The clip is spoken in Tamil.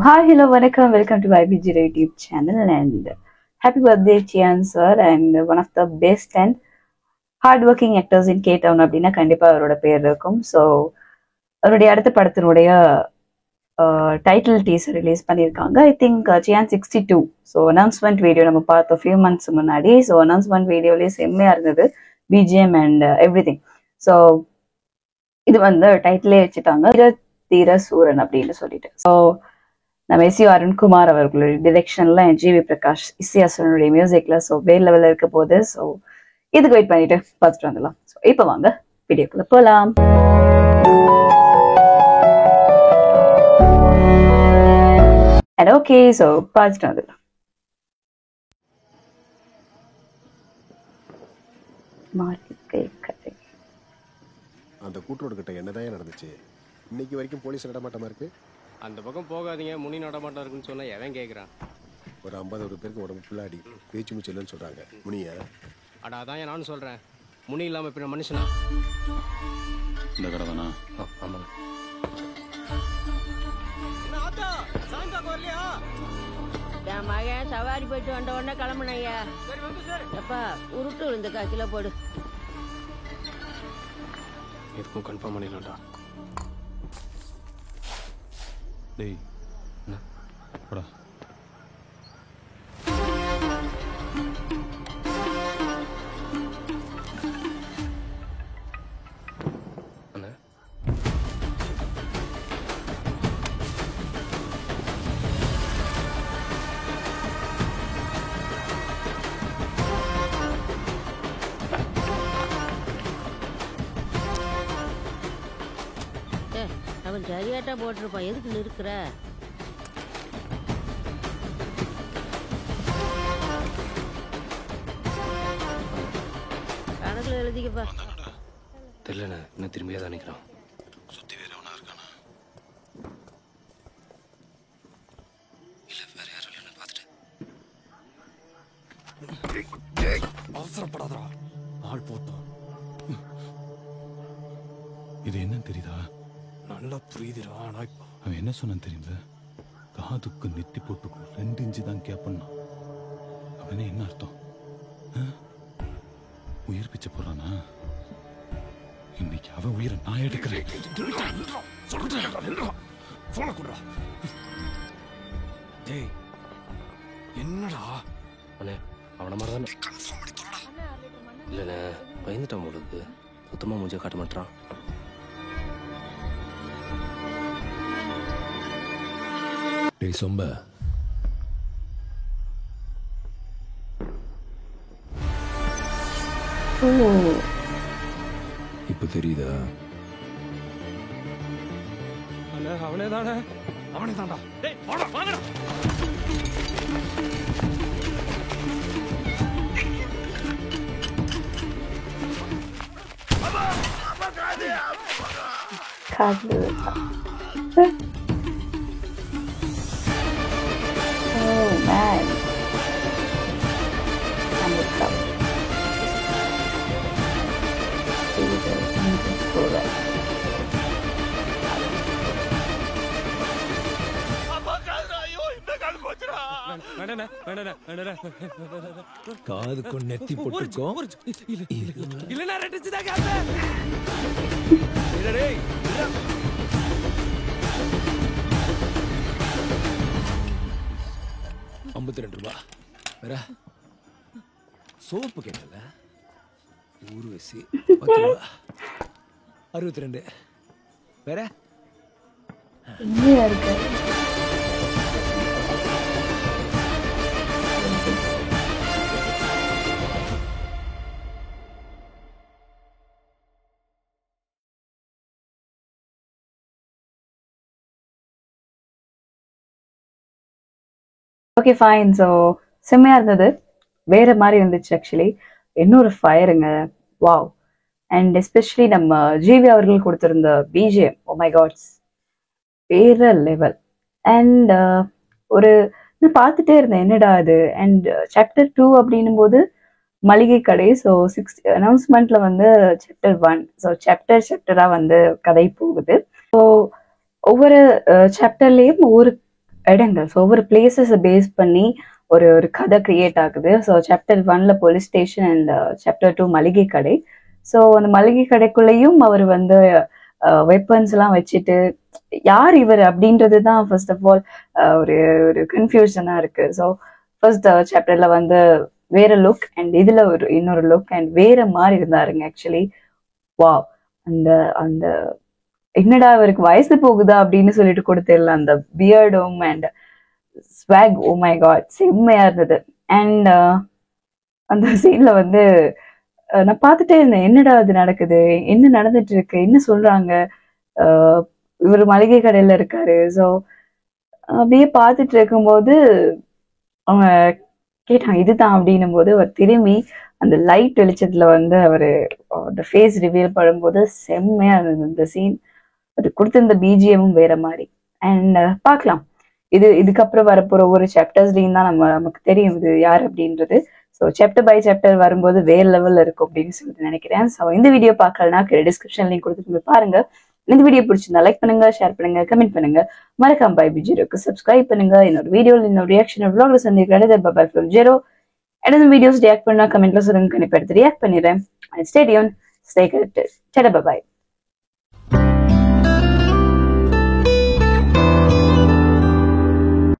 Hi, hello, welcome to YBG YouTube channel and happy birthday Chian sir and one of the best and hardworking actors in K-Town அப்படின்னா கண்டிப்பா அவரோட பேர் இருக்கும். ஸோ அவருடைய அடுத்த படத்தினுடைய டைட்டில் டீசர் ரிலீஸ் பண்ணியிருக்காங்க. I think Chiyaan 62. So announcement video நம்ம பார்த்தோம் ஃபியூ மந்த்ஸ் முன்னாடி. ஸோ அனௌன்ஸ்மெண்ட் வீடியோலேயே செம்மையா இருந்தது BGM and everything. So இது வந்து டைட்டிலே வச்சுட்டாங்க தீர சூரன் அப்படின்னு சொல்லிட்டு. ஸோ நம்ம எஸ் அருண்குமார் அவர்களுடைய டிரெக்ஷன்ல ஜிவி பிரகாஷ் இசையாசனுடைய மியூசிக்ல ஸோ வேற லெவலில் இருக்க போகுது. ஸோ இதுக்கு வெயிட் பண்ணிட்டு பார்த்துட்டு வந்துடலாம். ஸோ இப்போ வாங்க வீடியோக்குள்ள போகலாம். அண்ட் ஓகே, ஸோ பார்த்துட்டு வந்துடலாம். அந்த கூட்டோட கிட்ட என்னதான் நடந்துச்சு இன்னைக்கு வரைக்கும் போலீஸ் நடமாட்டமா இருக்கு. அந்த பக்கம் போகாதீங்க, முனி நடமாட்டம் இருக்குன்னு சொன்னா எவன் கேட்குறான்? ஒரு 50 பேருக்கு உடம்பு ஃபுல்லாடி பேச்சு மூச்சு இல்லைன்னு சொல்றாங்க. முனியா? அடா அதான் நானும் சொல்றேன், முனி இல்லாம இப்ப மனுஷனா? இந்த கடை தானா? ஆமாங்க. என் மகன் சவாரி போயிட்டு வந்த உடனே கிளம்புனையா. எப்பா உருட்டு விழுந்து காய்ச்சல போடு. எதுக்கும் கன்ஃபார்ம் பண்ணிடலாம்டா. டேய் போடா. அண்ணா அவன் சரியாட்டா போட்டிருப்பான், எதுக்கு நிற்கிற? கணக்குல எழுதிக்கப்பா. தெரியலண்ணே, இன்னும் திரும்பியா தான் நிற்கிறான். சுத்தி வேற எவனா இருக்கானா? இல்ல வேற யாரும் இல்லைன்னு பார்த்துட்டு அவசரப்படாதடா, ஆள் போட்டோம். இது என்னன்னு தெரியுதா? நல்லா புரியுதுடா. ஆனா அவன் என்ன சொன்னான்னு தெரியுது? காதுக்கு நெத்தி போட்டுக்கும் 2 இன்ச்சு தான் கேப்பண்ணா. அவனே என்ன அர்த்தம்? உயிர் பிச்சை போறானா? இன்னைக்கு அவன் உயிரை நான் எடுக்கிறேன். டேய் என்னடா? அண்ணே அவனை மாதிரி தானே? இல்லைண்ணே, பயந்துட்டான் போலுக்கு. சுத்தமாக மூஞ்ச காட்ட மாட்டான். டேய் சொம்ப, இப்ப தெரியுதா? அவனே தானே? அவனே தான்டா. டேய் வாங்கடா. Oh man. I'm the cup. காதுக்கு நெத்தி போட்டுக்கோம். இல்லைண்ணா ரெட்டுச்சுதான் கேப்பேன். 52 ரூபா. வேற சோப்பு கேட்டல ஊர்வசி 10 ரூபா. 62. வேற இங்கேயா இருக்கு? Okay fine. ஸோ செம்மையா இருந்தது, வேற மாதிரி இருந்துச்சு ஆக்சுவலி. இன்னொரு ஃபயருங்க, வாவ். அண்ட் எஸ்பெஷலி நம்ம ஜிவி அவர்கள் கொடுத்திருந்த பிஜிஎம், ஓ மை காட்ஸ், வேற லெவல். அண்ட் ஒரு நான் பார்த்துட்டே இருந்தேன் என்னடா அது. அண்ட் சாப்டர் 2 அப்படின்னும் போது மளிகை கடை. ஸோ 6 அனௌன்ஸ்மெண்ட்ல வந்து சாப்டர் 1. ஸோ சாப்டரா வந்து கதை போகுது. ஸோ ஒவ்வொரு சாப்டர்லயும் ஒவ்வொரு இடங்கள், ஸோ ஒவ்வொரு பிளேசஸை பேஸ் பண்ணி ஒரு ஒரு கதை கிரியேட் ஆகுது. So chapter 1 police station and chapter 2 மளிகை கடை. ஸோ அந்த மளிகை கடைக்குள்ளேயும் அவர் வந்து வெப்பன்ஸ் எல்லாம் வச்சுட்டு யார் இவர் அப்படின்றது தான் ஃபர்ஸ்ட் ஆஃப் ஆல் ஒரு ஒரு கன்ஃபியூஷனா இருக்கு. ஸோ ஃபர்ஸ்ட் சாப்டர்ல வந்து வேற லுக் அண்ட் இதுல ஒரு இன்னொரு லுக் அண்ட் வேற மாதிரி இருந்தாருங்க. ஆக்சுவலி வா அந்த அந்த என்னடா இவருக்கு வயசு போகுதா அப்படின்னு சொல்லிட்டு கொடுத்துடல அந்த பியர்டும் and swag. Oh my God, செம்மையா இருந்தது. அண்ட் அந்த சீன்ல வந்து நான் பார்த்துட்டே இருந்தேன், என்னடா அது நடக்குது, என்ன நடந்துட்டு இருக்கு, என்ன சொல்றாங்க. இவர் மளிகை கடையில இருக்காரு. ஸோ அப்படியே பார்த்துட்டு இருக்கும்போது அவங்க கேட்டாங்க இதுதான் அப்படின்னும் போது அவர் திரும்பி அந்த லைட் வெளிச்சத்துல வந்து அவரு அந்த ஃபேஸ் ரிவீல் பண்ணும்போது செம்மையா இருந்தது இந்த சீன். அது கொடுத்திருந்த பிஜிஎமும் வேற மாதிரி. அண்ட் பார்க்கலாம், இதுக்கப்புறம் வரப்போற ஒவ்வொரு சாப்டர்ஸ்லையும் தான் நமக்கு தெரியும் இது யார் அப்படின்றது. ஸோ சாப்டர் பை சாப்டர் வரும்போது வேற லெவல்ல இருக்கும் அப்படின்னு சொல்லிட்டு நினைக்கிறேன். ஸோ இந்த வீடியோ பார்க்கலன்னா டிஸ்கிரிப்ஷன் லிங்க் கொடுத்துட்டு பாருங்க. இந்த வீடியோ பிடிச்சிருந்தா லைக் பண்ணுங்க, ஷேர் பண்ணுங்க, கமெண்ட் பண்ணுங்க. மறக்காம பை பிஜிரோக்கு சப்ஸ்கிரைப் பண்ணுங்க. இன்னொரு வீடியோவில் இன்னொரு ரியாக்ஷன் vlogல சந்திக்கிறேன். பை ஃப்ரம் ஜெரோ. எனது வீடியோஸ் ரியாக்ட் பண்ணா கமெண்ட்ல சொல்லுங்க, கண்டிப்பா எடுத்து ரியாக்ட் பண்ணிடுறேன். Stay tune, stay connected. டாடா, பை.